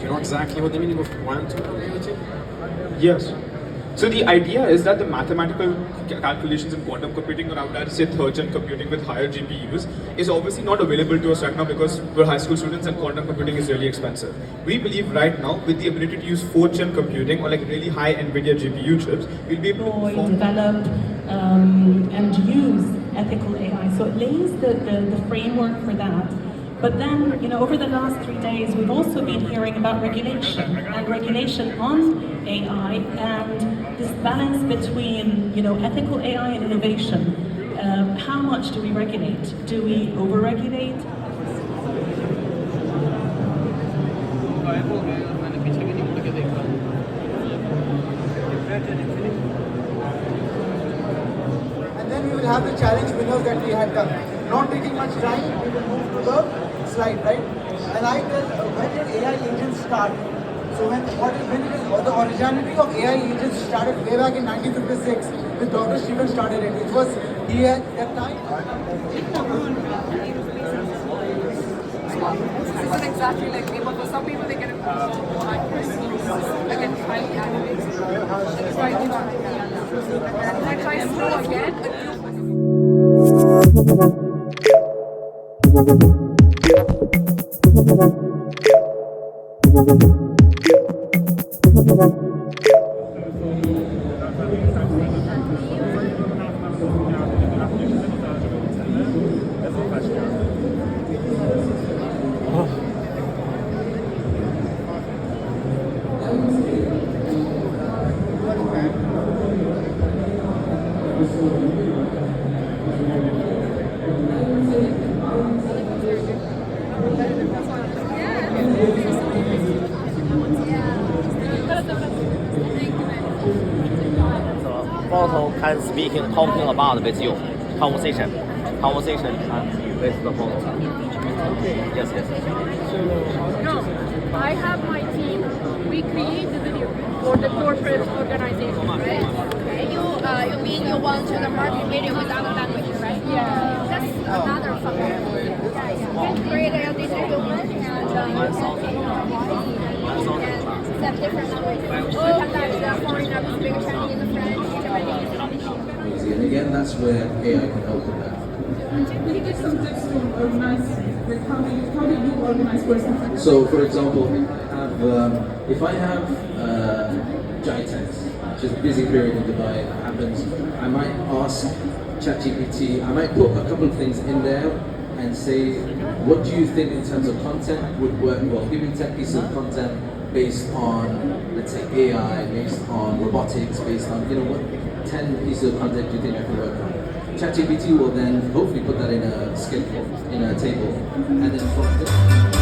Do you know exactly what the meaning of quantum reality? Yes. So the idea is that the mathematical calculations in quantum computing, or out there say third-gen computing with higher GPUs, is obviously not available to us right now because we're high school students and quantum computing is really expensive. We believe right now, with the ability to use fourth-gen computing or like really high NVIDIA GPU chips, we'll be able to develop and use ethical AI. So it lays the framework for that. But then, you know, over the last 3 days, we've also been hearing about regulation and regulation on AI and this balance between, you know, ethical AI and innovation. How much do we regulate? Do we over-regulate? And then we will have the challenge winners that we had done. Not taking much time, we will move to the slide, right? And I tell when did AI agents start? So when the originality of AI agents started way back in 1956 with Dr. Stephen started it. It was he at that time. This isn't exactly like me, but for some people they get it again highly animated. It's slightly not. And then I try slow again. Photo can speaking, talking about with you. Conversation and with the photo. Yes. No, I have my team. We create the video for the corporate organization, right? Okay, you mean you want to market video with other languages, right? Yeah. That's another something. You can create a digital one and you can set different languages. You can like foreigners speak Chinese, French, Japanese. And again, that's where AI can help with that. So, for example, if I have Jai text, which is a busy period in Dubai, that happens, I might ask ChatGPT, I might put a couple of things in there and say, what do you think in terms of content would work well? Give me 10 pieces of content based on, let's say, AI, based on robotics, based on, you know, what 10 pieces of content do you think I can work on? ChatGPT will then hopefully put that in a schedule, in a table, and then from there.